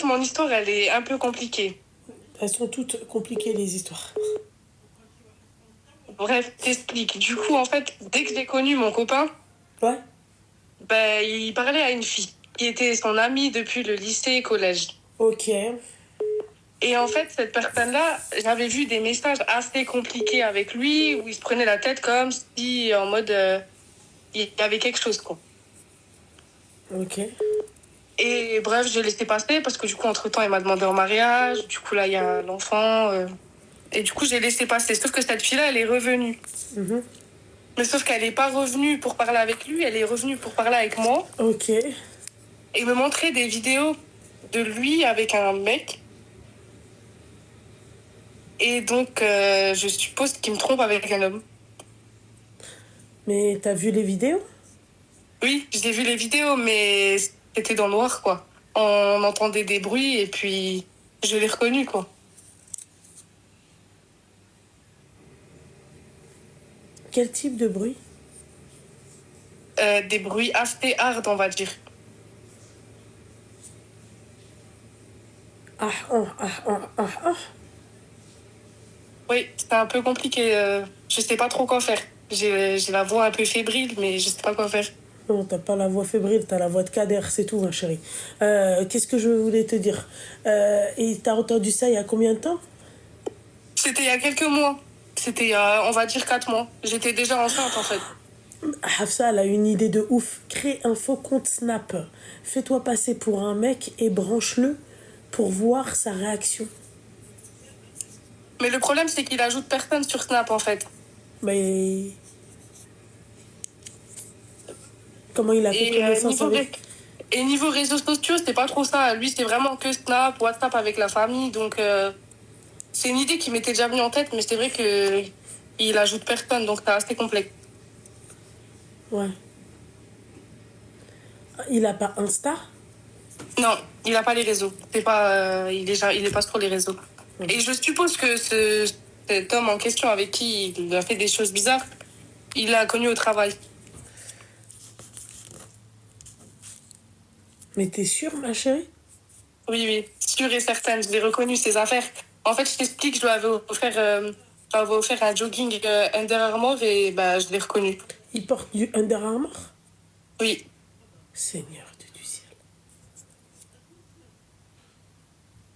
mon histoire, elle est un peu compliquée. Elles sont toutes compliquées, les histoires. Bref, t'explique. Du coup, en fait, dès que j'ai connu mon copain, Ouais. ben, il parlait à une fille qui était son amie depuis le lycée et collège. Ok. Et en fait, cette personne-là, j'avais vu des messages assez compliqués avec lui, où il se prenait la tête comme si, en mode, il y avait quelque chose, quoi. Ok. Et bref, j'ai laissé passer parce que du coup, entre-temps, il m'a demandé en mariage. Du coup, là, il y a l'enfant. Et du coup, j'ai laissé passer. Sauf que cette fille-là, elle est revenue. Mhm. Mais sauf qu'elle n'est pas revenue pour parler avec lui, elle est revenue pour parler avec moi. Ok. Et me montrer des vidéos de lui avec un mec. Et donc, je suppose qu'il me trompe avec un homme. Mais t'as vu les vidéos? Oui, j'ai vu les vidéos, mais c'était dans le noir, quoi. On entendait des bruits et puis je l'ai reconnu, quoi. Quel type de bruit? Des bruits assez hard, on va dire. Ah, ah, ah, ah, ah, ah. Oui, c'était un peu compliqué. Je sais pas trop quoi faire. J'ai la voix un peu fébrile, mais je sais pas quoi faire. Non, t'as pas la voix fébrile, t'as la voix de Kader, c'est tout, ma chérie. Qu'est-ce que je voulais te dire? Et t'as entendu ça il y a combien de temps? C'était il y a quelques mois. C'était il y a, on va dire, 4 mois. J'étais déjà enceinte, en fait. Hafsa, elle a une idée de ouf. Crée un faux compte Snap. Fais-toi passer pour un mec et branche-le pour voir sa réaction. Mais le problème, c'est qu'il ajoute personne sur Snap, en fait. Mais comment il a fait Et connaissance avec... et niveau réseaux sociaux, c'est pas trop ça. Lui, c'est vraiment que Snap, WhatsApp avec la famille. Donc, c'est une idée qui m'était déjà venue en tête, mais c'est vrai que il ajoute personne, donc c'est assez complexe. Ouais. Il a pas Insta? Non, il a pas les réseaux. C'est pas, il est pas sur les réseaux. Ok. Et je suppose que cet homme en question avec qui il a fait des choses bizarres, il l'a connu au travail. Mais t'es sûre, ma chérie? Oui, oui, sûre et certaine. Je l'ai reconnu, ses affaires. En fait, je t'explique, je lui avais offert un jogging Under Armour et bah, je l'ai reconnu. Il porte du Under Armour? Oui, Seigneur Dieu du ciel.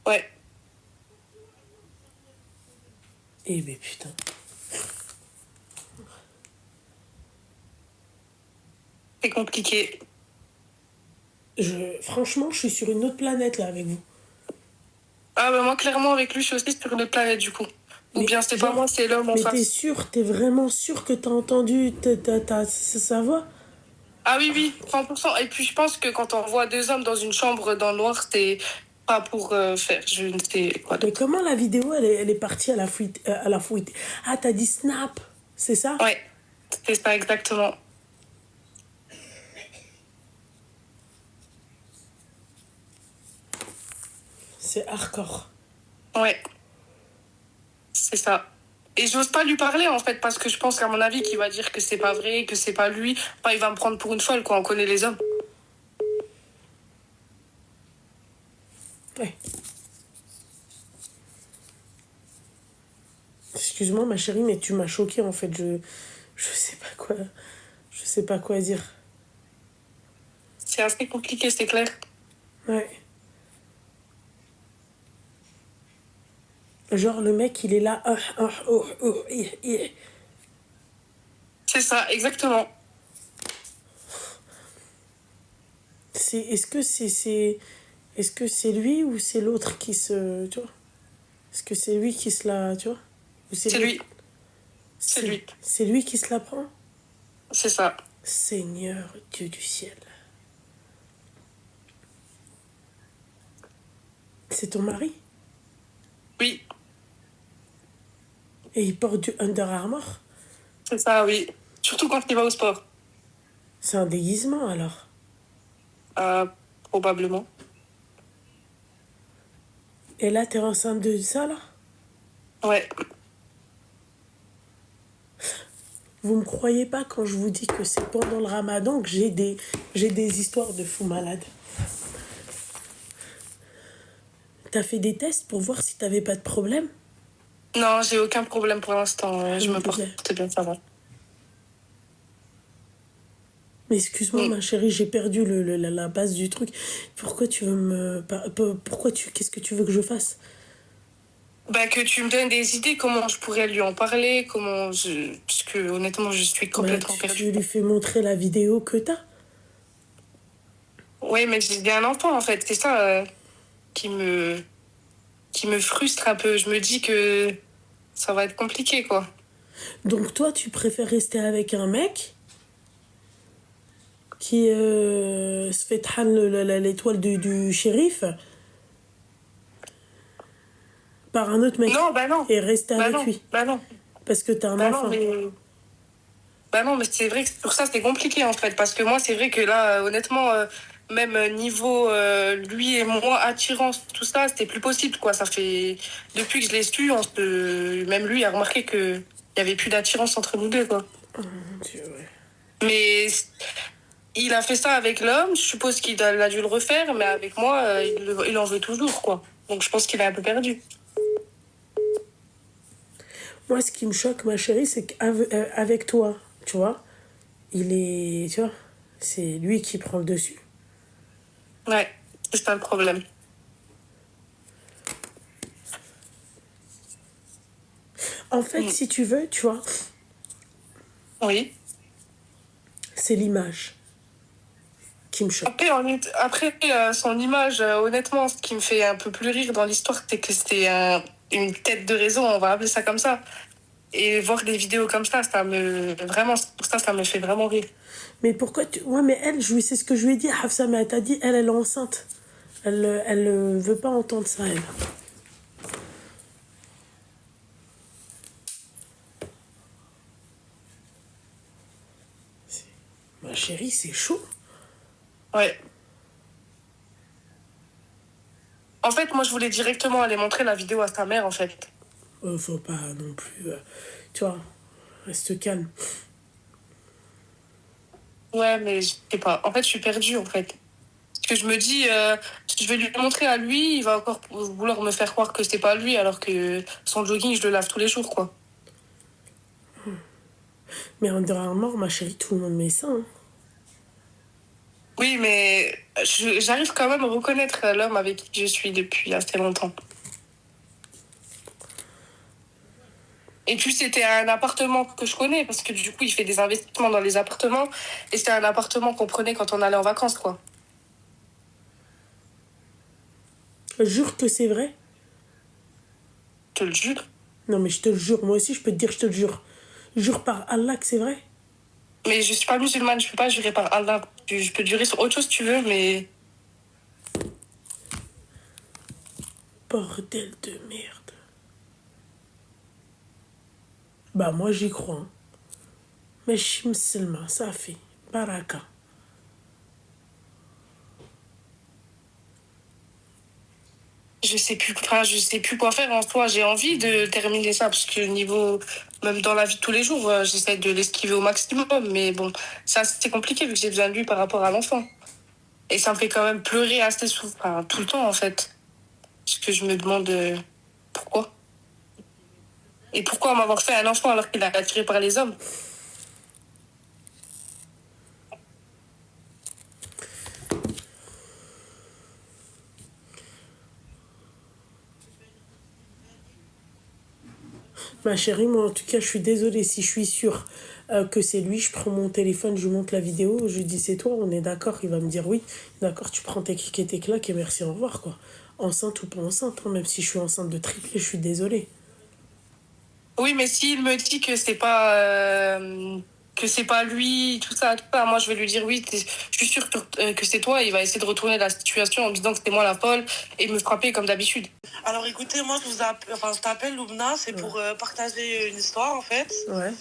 ouais. Eh ben putain. C'est compliqué. Franchement, je suis sur une autre planète là avec vous. Ah, bah, moi, clairement, avec lui, je suis aussi sur une autre planète, du coup. Ou Mais bien c'est pas genre, moi, c'est l'homme en mais t'es face. sûr, t'es vraiment sûr que t'as entendu sa voix? Ah oui, oui, 100%. Et puis, je pense que quand on voit deux hommes dans une chambre dans le noir, c'est pas pour faire je ne sais quoi Mais d'autre. comment la vidéo elle est partie à la fuite, à la fuite? Ah, t'as dit Snap, c'est ça? Ouais, c'est ça exactement. C'est hardcore. Ouais, c'est ça. Et j'ose pas lui parler, en fait, parce que je pense qu'à mon avis, qu'il va dire que c'est pas vrai, que c'est pas lui. Enfin, il va me prendre pour une folle, quoi. On connaît les hommes. Ouais. Excuse-moi ma chérie, mais tu m'as choquée en fait. Je sais pas quoi. Je sais pas quoi dire. C'est assez compliqué, c'est clair. Ouais. Genre le mec il est là. C'est ça, exactement. Est-ce que est-ce que c'est lui ou c'est l'autre qui se, tu vois? Est-ce que c'est lui qui se la, tu vois? Ou c'est C'est l'autre? lui. C'est lui. C'est lui qui se la prend? C'est ça. Seigneur Dieu du ciel. C'est ton mari? Oui, Et il porte du Under Armour? c'est ça, oui. Surtout quand il va au sport. C'est un déguisement alors. Euh, Probablement. Et là t'es enceinte de ça là? Ouais. Vous me croyez pas quand je vous dis que c'est pendant le ramadan que j'ai des histoires de fous malades. T'as fait des tests pour voir si t'avais pas de problème? Non, j'ai aucun problème pour l'instant. Je me Alhamdoulilah. porte bien, ça va. Mais excuse-moi, Mm. ma chérie, j'ai perdu la base du truc. Pourquoi tu veux me... Qu'est-ce que tu veux que je fasse? Bah, que tu me donnes des idées, comment je pourrais lui en parler, parce que honnêtement, je suis Bah, complètement tu perdue. lui fais montrer la vidéo que t'as. Oui, mais j'ai un enfant, en fait. C'est ça qui me... qui me frustre un peu. Je me dis que ça va être compliqué, quoi. Donc toi, tu préfères rester avec un mec qui se fait trahir l'étoile du shérif par un autre mec Non, bah non. et rester Bah avec non. lui Bah non. parce que t'as un Bah non, enfant. mais... Bah non, mais c'est vrai que pour ça, c'est compliqué, en fait. Parce que moi, c'est vrai que là, honnêtement, même niveau lui et moi, attirance, tout ça, c'était plus possible, quoi. Ça fait... Depuis que je l'ai su, même lui a remarqué que il y avait plus d'attirance entre nous deux, quoi. Oh mon Dieu, ouais. Mais il a fait ça avec l'homme. Je suppose a dû le refaire, mais avec moi, il en veut toujours, quoi. Donc je pense qu'il est un peu perdu. Moi, ce qui me choque, ma chérie, c'est qu'avec toi, tu vois, tu vois, c'est lui qui prend le dessus. Ouais, c'est ça le problème. En fait, si tu veux, tu vois, Oui. c'est l'image qui me choque. Après son image, honnêtement, ce qui me fait un peu plus rire dans l'histoire, c'est que c'était une tête de réseau, on va appeler ça comme ça. Et voir des vidéos comme ça, vraiment, pour ça, ça me fait vraiment rire. Mais pourquoi tu... Ouais, mais elle, c'est ce que je lui ai dit, Hafsa, mais elle t'a dit, elle est enceinte. Elle veut pas entendre ça, elle. Ma chérie, c'est chaud. Ouais. En fait, moi, je voulais directement aller montrer la vidéo à sa mère, en fait. Faut pas non plus... tu vois, reste calme. Ouais, mais je sais pas. En fait, je suis perdue, en fait. Parce que je me dis, je vais lui montrer à lui, il va encore vouloir me faire croire que c'est pas lui, alors que son jogging, je le lave tous les jours, quoi. Mais en dehors mort, ma chérie, tout le monde met ça. Hein. Oui, mais j'arrive quand même à reconnaître l'homme avec qui je suis depuis assez longtemps. Et puis, c'était un appartement que je connais, parce que du coup, il fait des investissements dans les appartements. Et c'était un appartement qu'on prenait quand on allait en vacances, quoi. Je jure que c'est vrai. Je te le jure. Non, mais je te le jure. Moi aussi, je peux te dire, je te le jure. Jure par Allah que c'est vrai. Mais je suis pas musulmane, je peux pas jurer par Allah. Je peux jurer sur autre chose si tu veux, mais... Bordel de merde. Bah, moi, j'y crois. Hein. Mais je suis musulman, ça fait. Baraka. Je sais plus quoi faire en soi. J'ai envie de terminer ça parce que même dans la vie de tous les jours, j'essaie de l'esquiver au maximum. Mais bon, ça c'est compliqué vu que j'ai besoin de lui par rapport à l'enfant. Et ça me fait quand même pleurer assez souvent, enfin, tout le temps en fait. Parce que je me demande pourquoi. Et pourquoi m'avoir fait un enfant alors qu'il est attiré par les hommes. Ma chérie, moi, en tout cas, je suis désolée. Si je suis sûre que c'est lui, je prends mon téléphone, je lui montre la vidéo, je lui dis c'est toi, on est d'accord. Il va me dire oui. D'accord, tu prends tes clics et tes claques et merci, au revoir, quoi. Enceinte ou pas enceinte, hein, même si je suis enceinte de triplé, je suis désolée. Oui, mais s'il me dit que c'est pas lui, tout ça, moi je vais lui dire oui, je suis sûre que c'est toi. Il va essayer de retourner la situation en me disant que c'est moi la folle et me frapper comme d'habitude. Alors écoutez, moi je t'appelle Loubna, c'est pour partager une histoire en fait. Ouais.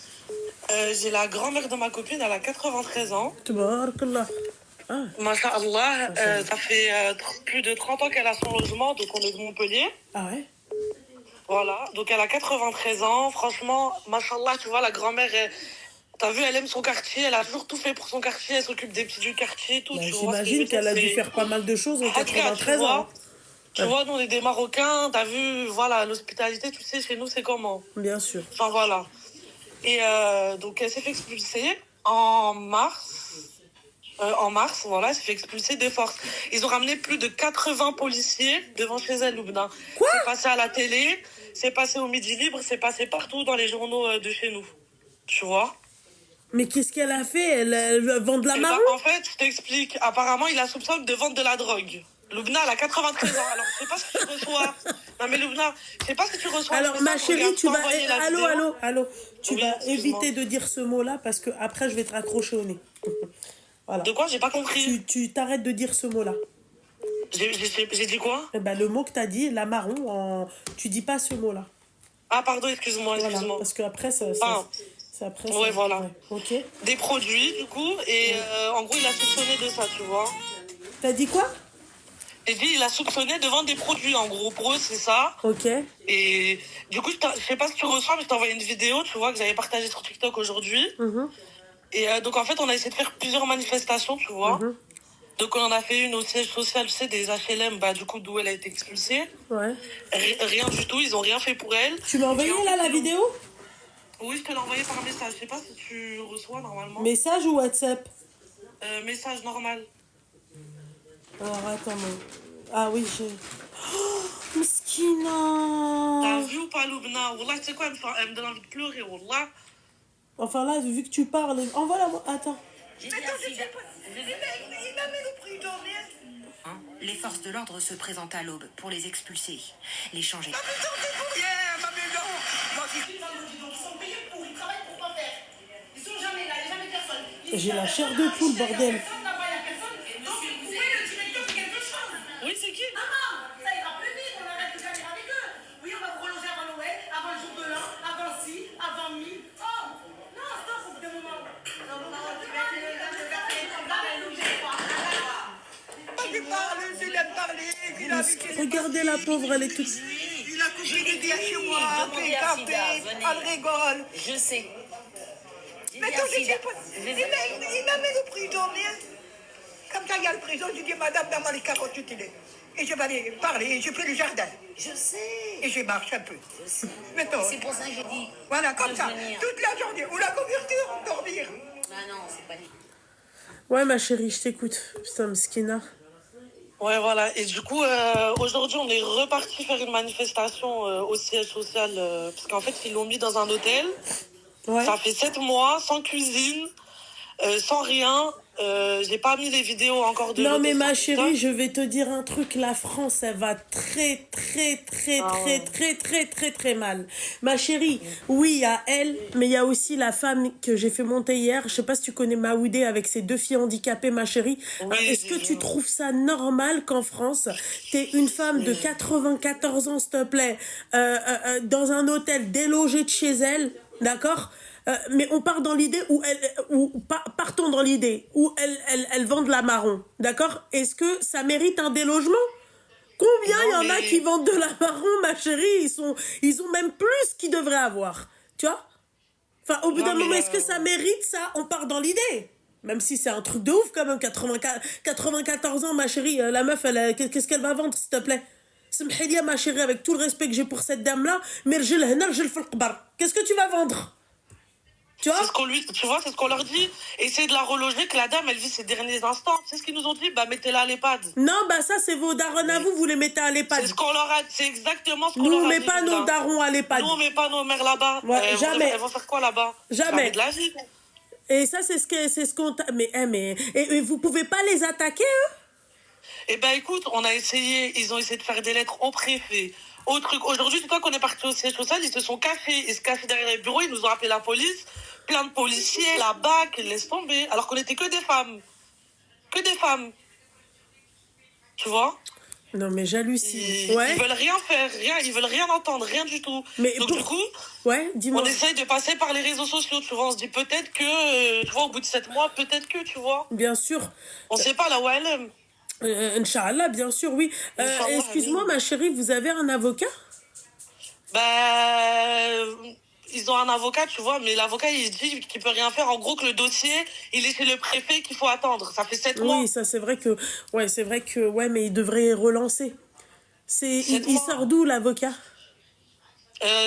J'ai la grand-mère de ma copine, elle a 93 ans. Tabarakallah. Ah, Masha'Allah, ça fait plus de 30 ans qu'elle a son logement, donc on est de Montpellier. ah ouais. Voilà, donc elle a 93 ans. Franchement, Masha'Allah, tu vois, la grand-mère, t'as vu, elle aime son quartier, elle a toujours tout fait pour son quartier, elle s'occupe des petits du quartier, tout. Bah, Tu vois ce que je j'imagine veux dire, qu'elle a dû c'est faire pas mal de choses en Hadka, tu 93 ans. vois. Tu vois, nous, on est des Marocains, t'as vu, voilà, l'hospitalité, tu sais, chez nous, c'est comment? Bien sûr. Enfin, voilà. Et donc, elle s'est fait expulser en mars. Voilà, elle s'est fait expulser des forces. Ils ont ramené plus de 80 policiers devant chez elle, Loubna. Quoi? C'est passé à la télé, c'est passé au Midi Libre, c'est passé partout dans les journaux de chez nous. Tu vois? Mais qu'est-ce qu'elle a fait? Elle vend de la Eh ben, marron? en fait, je t'explique. Apparemment, il la soupçonne de vendre de la drogue. Loubna, elle a 93 ans. Alors, je sais pas si tu reçois. Non, mais Loubna, je sais pas si tu reçois. Alors, ma chérie, tu vas. Allô, vidéo. allô. Tu Oui, vas excuse-moi. éviter de dire ce mot-là parce que après, je vais te raccrocher au nez. Voilà. De quoi? J'ai pas compris. Tu t'arrêtes de dire ce mot-là. J'ai dit quoi? Eh ben, le mot que t'as dit, la marron, tu dis pas ce mot-là. Ah, pardon, excuse-moi, Voilà. excuse-moi. Parce qu'après, après, Ouais, voilà. ouais. Ok. Des produits, du coup, et en gros, il a soupçonné de ça, tu vois. T'as dit quoi? Et dit, il a soupçonné de vendre des produits, en gros. Pour eux, c'est ça. Ok. Et du coup, je sais pas si tu reçois, mais je t'ai envoyé une vidéo, tu vois, que j'avais partagée sur TikTok aujourd'hui. Et donc, en fait, on a essayé de faire plusieurs manifestations, tu vois. Donc, on en a fait une au siège social, tu sais, des HLM, bah, du coup, d'où elle a été expulsée. Ouais. Rien du tout, ils ont rien fait pour elle. Tu m'as envoyé Et en là fait, la vidéo? Oui, je te l'ai envoyé par message. Je sais pas si tu reçois normalement. Message ou WhatsApp? Message normal. Alors, attends, mais... Ah oui, j'ai... Oh, T'as Miskina. vu ou pas, Loubna? Wallah, tu sais quoi, elle me donne envie de pleurer, Wallah. Enfin là, vu que tu parles... Envoie-la moi. Attends. Les forces de l'ordre se présentent à l'aube pour les expulser, les changer. J'ai la chair de poule, bordel. Oui, c'est qui? Ça ira plus vite, on arrête de galérer avec eux. Oui, on va vous reloger avant Noël, avant le jour de l'an, avant ci, avant mi. Oh, non, stop, au bout d'un moment. Non, tu vas Regardez la pauvre, elle est toute... Il a coupé des bières chez moi, après café, elle rigole. Je sais. Mais attends, je sais pas. Il m'a mis le prisonnier. Comme ça, il y a le prison, je dis, madame, donne-moi les carottes utilisées. Et je vais aller parler, et je fais le jardin. Je sais. Et je marche un peu. Je sais. Mettons. C'est pour ça que j'ai dit. Voilà, comme de ça, venir. toute la journée. Ou la couverture, dormir. Ah non, c'est pas dit. Ouais, ma chérie, je t'écoute. Putain, Miskina. Ouais, voilà. Et du coup, aujourd'hui, on est reparti faire une manifestation au siège social. Parce qu'en fait, ils l'ont mis dans un hôtel. Ouais. Ça fait 7 mois, sans cuisine, sans rien. J'ai pas mis les vidéos encore de Non, l'hôtel mais ma sur chérie, TikTok. je vais te dire un truc. La France, elle va très mal. Ma chérie, oui, il y a elle, mais il y a aussi la femme que j'ai fait monter hier. Je sais pas si tu connais Maoudé avec ses 2 filles handicapées, ma chérie. Oui, Est-ce que j'ai tu vu. trouves ça normal qu'en France, t'es une femme de 94 ans, s'il te plaît, dans un hôtel délogé de chez elle, d'accord? Mais on part dans l'idée partons dans l'idée où elle vend de la marron, d'accord? Est-ce que ça mérite un délogement? Combien il y en a qui vendent de la marron, ma chérie? Ils ont même plus qu'ils devraient avoir, tu vois? Enfin, au bout d'un moment, est-ce que ça mérite ça? On part dans l'idée. Même si c'est un truc de ouf quand même, 94 ans, ma chérie, la meuf, qu'est-ce qu'elle va vendre, s'il te plaît? Smhilia, ma chérie, avec tout le respect que j'ai pour cette dame-là, mais qu'est-ce que tu vas vendre? Tu vois? C'est ce qu'on tu vois, c'est ce qu'on leur dit. Essayez de la reloger, que la dame, elle vit ses derniers instants. C'est ce qu'ils nous ont dit, bah mettez-la à l'EHPAD. Non, bah ça, c'est vos darons à vous les mettez à l'EHPAD. C'est ce qu'on leur a, c'est exactement ce qu'on Nous, leur on a met dit. pas nos là. darons à l'EHPAD. Nous, on met pas nos mères là-bas. Ouais, jamais. Elles vont faire quoi là-bas? Jamais. De la vie. Et ça, c'est ce qu'on... Et vous pouvez pas les attaquer, eux? Eh ben écoute, on a essayé, ils ont essayé de faire des lettres au préfet, au truc. Aujourd'hui, c'est toi qu'on est parti au siège social, ils se sont cachés, ils se cachaient derrière les bureaux, ils nous ont appelé la police, plein de policiers, la BAC, laisse tomber, alors qu'on était que des femmes. Que des femmes. Tu vois? Non, mais j'hallucine. Ils veulent rien faire, rien, ils veulent rien entendre, rien du tout. Mais donc du coup, ouais, dis-moi. on essaye de passer par les réseaux sociaux, tu vois. On se dit peut-être que, tu vois, au bout de 7 mois, peut-être que, tu vois. Bien sûr. On sait pas, la OLM. Inch'Allah, bien sûr, oui. Inch'Allah, Excuse-moi, oui. ma chérie, vous avez un avocat? Ils ont un avocat, tu vois, mais l'avocat, il dit qu'il peut rien faire. En gros, que le dossier, il est chez le préfet, qu'il faut attendre. Ça fait 7 mois. Oui, ça, c'est vrai que... Ouais, mais il devrait relancer. Il sort d'où, l'avocat?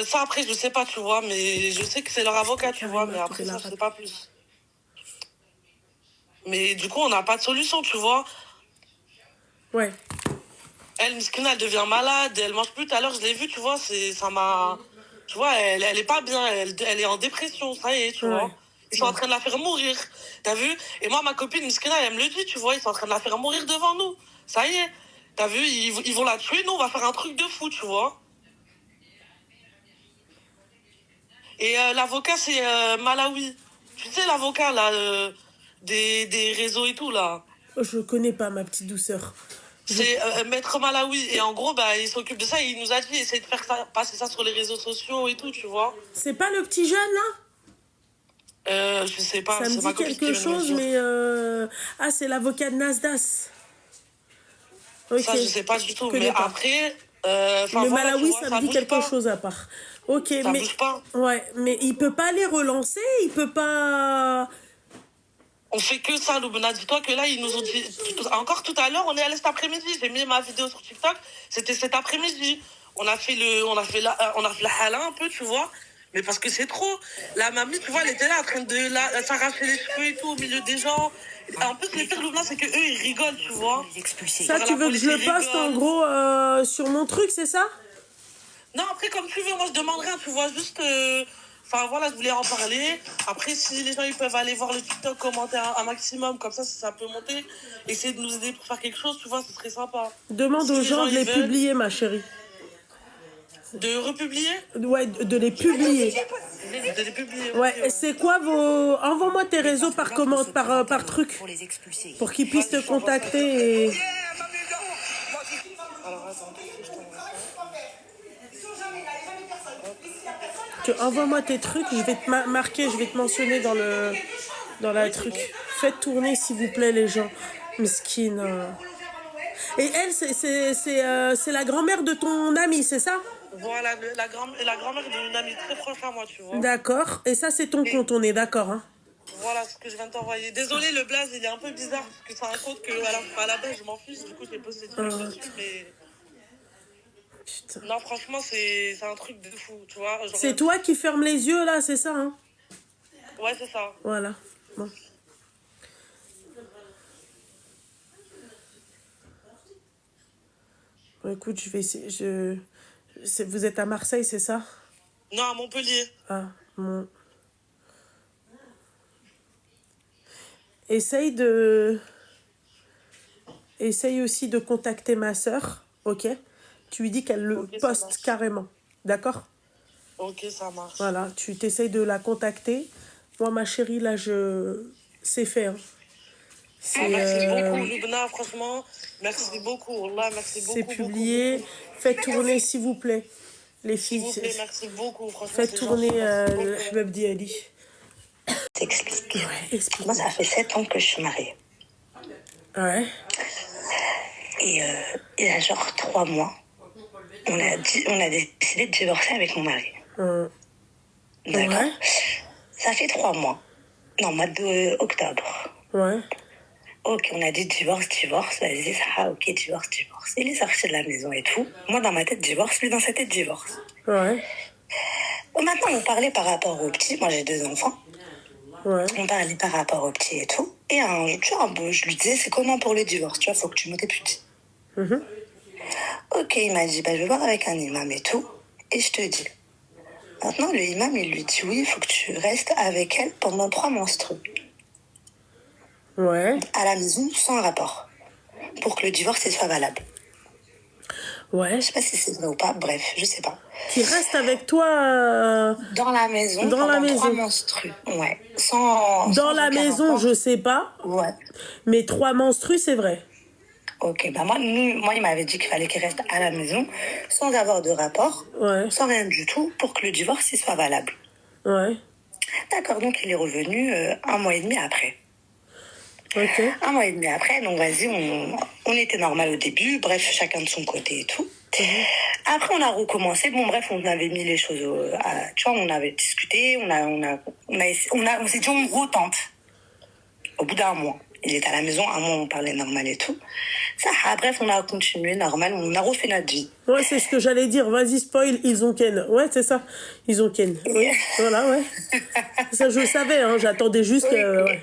Ça, après, je sais pas, tu vois, mais je sais que c'est leur avocat, tu vois, mais après, ça, je sais pas plus. Mais du coup, on n'a pas de solution, tu vois. Ouais. Elle, Miskina, elle devient malade, elle mange plus. Tout à l'heure, je l'ai vue, tu vois, ça m'a... Tu vois, elle est pas bien, elle est en dépression, ça y est, tu vois. Ils sont en train de la faire mourir, t'as vu? Et moi, ma copine Miskina, elle me le dit, tu vois, ils sont en train de la faire mourir devant nous. Ça y est, t'as vu? Ils vont la tuer, nous, on va faire un truc de fou, tu vois. Et l'avocat, c'est Malawi. Tu sais, l'avocat, là, des réseaux et tout, là. Je connais pas, ma petite douceur. C'est Maître Malawi. Et en gros, bah, il s'occupe de ça et il nous a dit essayer de faire ça, passer ça sur les réseaux sociaux et tout, tu vois. C'est pas le petit jeune, là? Je sais pas, Ça me c'est ma dit copine quelque qui vient de me chose, dire. mais... Ah, c'est l'avocat de Nasdas. Ok. Ça, je sais pas du tout. Je connais Mais pas. après... Le voilà, Malawi, tu vois, ça me dit quelque pas. chose à part. Ok, Ça mais... bouge pas. Ouais, mais il peut pas les relancer, il peut pas... On fait que ça, Loubna. Dis-toi que là, ils nous ont dit... Encore tout à l'heure, on est allé cet après-midi. J'ai mis ma vidéo sur TikTok. C'était cet après-midi. On a fait la hala un peu, tu vois. Mais parce que c'est trop. La mamie, tu vois, elle était là en train de s'arracher les cheveux et tout au milieu des gens. En plus, les pires, Loubna, c'est qu'eux, ils rigolent, tu vois. Ça, tu veux que je le poste, en gros, sur mon truc, c'est ça? Non, après, comme tu veux, moi, je demande rien, tu vois, juste... Enfin, voilà, je voulais en parler. Après, si les gens, ils peuvent aller voir le TikTok, commenter un maximum, comme ça, si ça peut monter, essayer de nous aider pour faire quelque chose, tu vois, ce serait sympa. Demande aux gens de les publier, ma chérie. De republier? Ouais, de les publier. De les publier. Ouais, c'est quoi vos... Envoie-moi tes réseaux par commande, par truc. Pour qu'ils puissent te contacter et... Alors, attends, je t'envoie ça. Envoie-moi tes trucs, je vais te marquer, je vais te mentionner dans la truc. Faites tourner, s'il vous plaît, les gens. Miskine. Et elle, c'est la grand-mère de ton ami, c'est ça? Voilà, la grand-mère d'une amie très proche à moi, tu vois. D'accord. Et ça, c'est ton compte, on est d'accord, hein? Voilà ce que je viens de t'envoyer. Désolé, le blaze, il est un peu bizarre, parce que c'est un compte que à la base, je m'en fiche. Du coup, j'ai posté des trucs dessus, mais... Putain. Non, franchement, c'est un truc de fou, tu vois. Genre... C'est toi qui fermes les yeux, là, c'est ça, hein? Ouais, c'est ça. Voilà. Bon. Bon, écoute, je vais essayer... Vous êtes à Marseille, c'est ça? Non, à Montpellier. Ah, bon. Essaye aussi de contacter ma sœur, ok? Tu lui dis qu'elle le poste carrément, d'accord? Ok, ça marche. Voilà, tu t'essayes de la contacter. Moi, ma chérie, là, c'est fait, hein. Merci beaucoup, Lubna, franchement. Merci beaucoup, Allah, merci beaucoup. C'est publié. Beaucoup. Faites tourner, s'il vous plaît, les filles. S'il vous plaît, merci beaucoup, franchement. Faites tourner le Habib Diali. T'explique. Ouais, explique. Moi, ça fait 7 ans que je suis mariée. Ouais. Et il y a genre 3 mois, on a décidé de divorcer avec mon mari. D'accord. Ouais. Ça fait 3 mois. Non, mois d'octobre. Ouais. Ok, on a dit divorce, vas-y, ça, ok, divorce. Il est sorti de la maison et tout. Moi, dans ma tête, divorce, lui, dans sa tête, divorce. Ouais. Bon, maintenant, on parlait par rapport au petit. Moi, j'ai 2 enfants. Ouais. On parlait par rapport au petit et tout. Et un jour, je lui disais, c'est comment pour le divorce? Tu vois, faut que tu me répudies. Ok, il m'a dit, je vais voir avec un imam et tout. Et je te dis. Maintenant, le imam, il lui dit, oui, il faut que tu restes avec elle pendant 3 menstrues. Ouais. À la maison, sans rapport. Pour que le divorce soit valable. Ouais. Je sais pas si c'est vrai ou pas, bref, je sais pas. Qui reste avec toi dans la maison dans la maison. 3 menstrues. Ouais. Sans la maison, rapport. Je sais pas. Ouais. Mais 3 menstrues, c'est vrai. Ok, bah moi, il m'avait dit qu'il fallait qu'il reste à la maison, sans avoir de rapport, sans rien du tout, pour que le divorce il soit valable. Ouais. D'accord, donc il est revenu 1 mois et demi après. Ok. 1 mois et demi après, donc vas-y, on était normal au début, bref, chacun de son côté et tout. Après, on a recommencé. Bon, bref, on avait mis les choses... tu vois, on avait discuté, on s'est dit, on retente. Au bout d'1 mois. Il était à la maison, à moi on parlait normal et tout. Ça, bref, on a continué normal, on a refait notre vie. Ouais, c'est ce que j'allais dire. Vas-y, spoil, ils ont Ken. Ouais, c'est ça. Ils ont Ken. Oui, voilà, ouais. Ça, je le savais, hein. J'attendais juste que... ouais.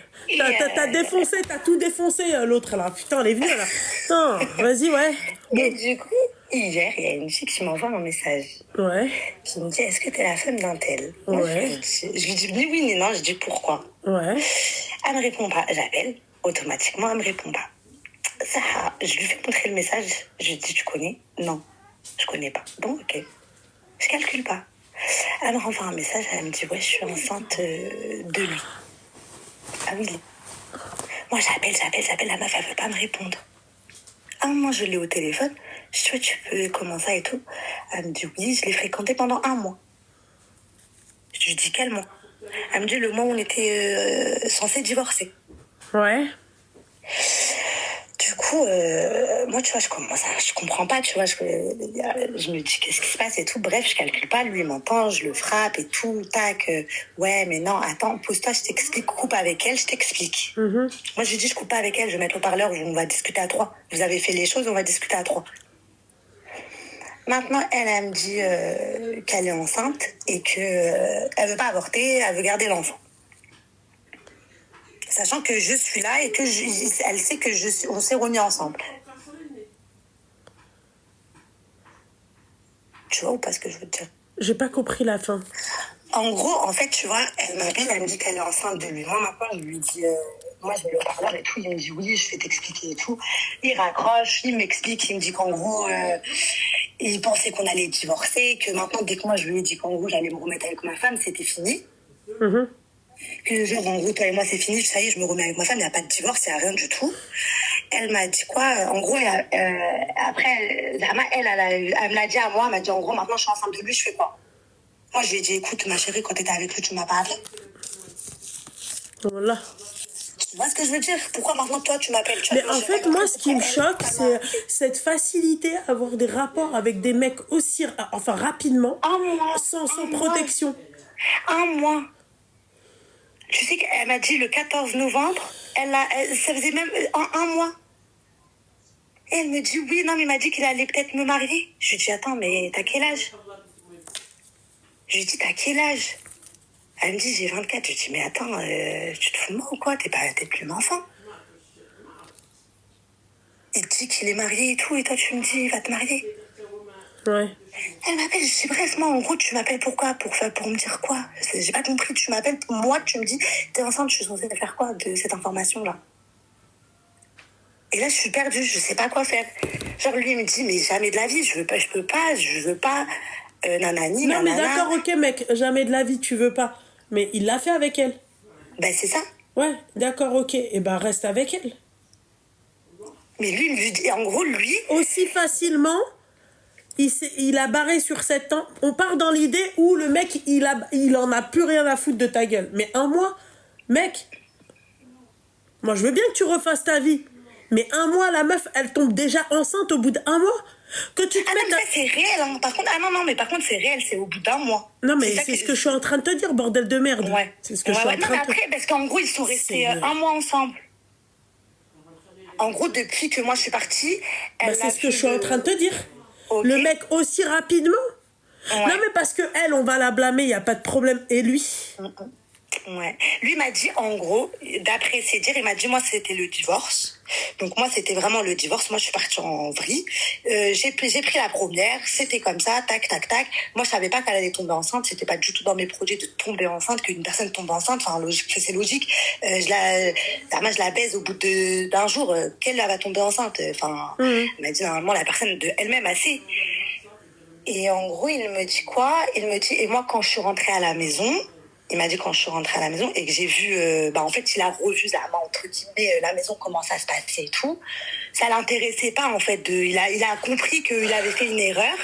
T'as défoncé, t'as tout défoncé, l'autre, là. Putain, elle est venue, là. Non, vas-y, ouais. Et du coup, hier, il y a une fille qui m'envoie un message. Ouais. Qui me dit, est-ce que t'es la femme d'un tel? Ouais. Je lui dis ni oui ni non, je dis pourquoi. Ouais. Elle me répond pas. J'appelle, automatiquement, elle me répond pas. Ça, je lui fais montrer le message. Je lui dis, tu connais? Non, je connais pas. Bon, ok. Je calcule pas. Elle me renvoie un message, elle me dit, ouais, je suis enceinte de lui. Ah oui. Moi, j'appelle, la meuf, elle veut pas me répondre. À un moment, je l'ai au téléphone. Je dis, ouais, tu peux, comment ça et tout? Elle me dit, oui, je l'ai fréquenté pendant 1 mois. Je lui dis, quel mois? Elle me dit, le mois où on était censé divorcer. Ouais. Du coup, moi, tu vois, je comprends pas, tu vois, je me dis, qu'est-ce qui se passe et tout. Bref, je calcule pas, lui, il m'entend, je le frappe et tout, tac. Ouais, mais non, attends, pose-toi, je t'explique, coupe avec elle, je t'explique. Moi, je lui dis, je coupe pas avec elle, je vais mettre le parleur, on va discuter à 3. Vous avez fait les choses, on va discuter à 3. Maintenant, elle me dit qu'elle est enceinte et que elle veut pas avorter, elle veut garder l'enfant. Sachant que je suis là et que elle sait que on s'est remis ensemble. Tu vois ou pas ce que je veux te dire? J'ai pas compris la fin. En gros, en fait, tu vois, elle m'appelle, elle me dit qu'elle est enceinte de lui. Moi, maintenant, je lui dis, moi, je vais le parler et tout. Il me dit, oui, je vais t'expliquer et tout. Il raccroche, il m'explique, il me dit qu'en gros, il pensait qu'on allait divorcer, que maintenant, dès que moi, je lui ai dit qu'en gros, j'allais me remettre avec ma femme, c'était fini. Que genre, en gros, toi et moi, c'est fini, ça y est, je me remets avec ma femme, il n'y a pas de divorce, il n'y a rien du tout. Elle m'a dit quoi? En gros, après, Zama, elle me l'a dit à moi, elle m'a dit, en gros, maintenant, je suis enceinte de lui, je fais quoi? Moi, je lui ai dit, écoute, ma chérie, quand t'étais avec lui, tu m'as pas appelé. Voilà. Tu vois ce que je veux dire? Pourquoi maintenant, toi, tu m'appelles? Mais en fait, moi, ce qui me choque, c'est cette facilité à avoir des rapports avec des mecs aussi, enfin, rapidement, sans protection. 1 mois. Tu sais qu'elle m'a dit le 14 novembre, ça faisait même en 1 mois. Et elle me dit, oui, non, mais il m'a dit qu'il allait peut-être me marier. Je lui dis, attends, mais t'as quel âge? Je lui dis, t'as quel âge? Elle me dit, j'ai 24. Je lui dis, mais attends, tu te fous de moi ou quoi? T'es plus un enfant. Il te dit qu'il est marié et tout, et toi, tu me dis, il va te marier. Ouais. Elle m'appelle, je dis, bref, moi, en gros, tu m'appelles pourquoi? Pour me dire quoi? J'ai pas compris, tu m'appelles pour moi, tu me dis, t'es enceinte, je suis censée faire quoi de cette information-là? Et là, je suis perdue, je sais pas quoi faire. Genre, lui, il me dit, mais jamais de la vie, je veux pas, nanani, non, nanana. mais d'accord, ok, mec, jamais de la vie, tu veux pas. Mais il l'a fait avec elle. Ben, c'est ça. Ouais, d'accord, ok. Et ben, reste avec elle. Mais lui, en gros, lui... Aussi facilement, il a barré sur 7 ans. On part dans l'idée où le mec, il en a plus rien à foutre de ta gueule. Mais 1 mois, mec, moi, je veux bien que tu refasses ta vie. Mais 1 mois, la meuf, elle tombe déjà enceinte au bout d'1 mois. Que tu te Ah non, mettes... mais ça, c'est réel, hein. Par contre, mais par contre, c'est réel, c'est au bout d'1 mois. Non, mais c'est ce que je suis en train de te dire, bordel de merde. Ouais. C'est ce que je suis en train de te dire. Après, parce qu'en gros, ils sont restés 1 mois ensemble. En gros, depuis que moi, je suis partie... c'est ce que je suis en train de te dire. Okay. Le mec aussi rapidement. Ouais. Non, mais parce que elle, on va la blâmer, il n'y a pas de problème. Et lui Ouais. Lui m'a dit, en gros, d'après ses dires, il m'a dit, moi, c'était le divorce. Donc, moi, c'était vraiment le divorce. Moi, je suis partie en vrille. J'ai pris la première. C'était comme ça, tac, tac, tac. Moi, je savais pas qu'elle allait tomber enceinte. C'était pas du tout dans mes projets de tomber enceinte, qu'une personne tombe enceinte. Enfin, c'est logique. Je la baise au bout d'un jour. Qu'elle va tomber enceinte. Enfin, elle m'a dit, normalement, la personne de elle-même assez. Et en gros, il me dit quoi? Il me dit, et moi, quand je suis rentrée à la maison, il m'a dit quand je suis rentrée à la maison et que j'ai vu, en fait, il a revu entre guillemets, la maison, comment ça se passait et tout. Ça l'intéressait pas, en fait. Il a compris qu'il avait fait une erreur.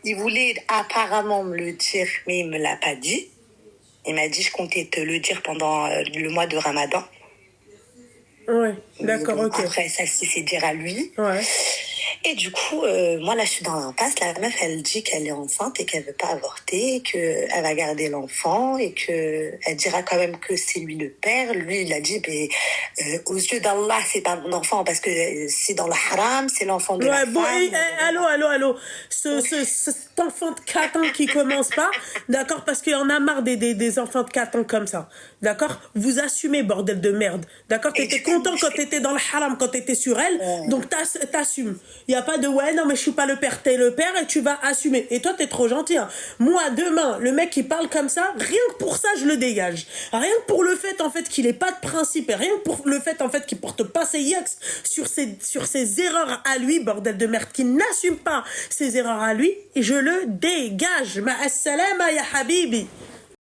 Il voulait apparemment me le dire, mais il me l'a pas dit. Il m'a dit, je comptais te le dire pendant le mois de Ramadan. Ouais, d'accord, ok. Après, ça, c'est dire à lui. Ouais. Et du coup, moi, là, je suis dans l'impasse. La meuf, elle dit qu'elle est enceinte et qu'elle veut pas avorter, qu'elle va garder l'enfant et qu'elle dira quand même que c'est lui le père. Lui, il a dit, aux yeux d'Allah, c'est pas mon enfant parce que c'est dans le haram, c'est l'enfant de la Ouais, bon, femme. allô. Cet enfant de 4 ans qui commence pas, d'accord, parce qu'il y en a marre des enfants de 4 ans comme ça, d'accord. Vous assumez, bordel de merde, d'accord. T'étais content quand t'étais dans le haram, quand t'étais sur elle, donc t'assumes. Il y a pas de ouais, non, mais je suis pas le père, t'es le père et tu vas assumer. Et toi, t'es trop gentil, hein. Moi, demain, le mec qui parle comme ça, rien que pour ça, je le dégage. Rien que pour le fait, en fait, qu'il ait pas de principe et rien que pour le fait, en fait, qu'il porte pas ses yaks sur ses erreurs à lui, bordel de merde, qui n'assume pas ses erreurs à lui, et je le dégage. Ma assalama ya habibi.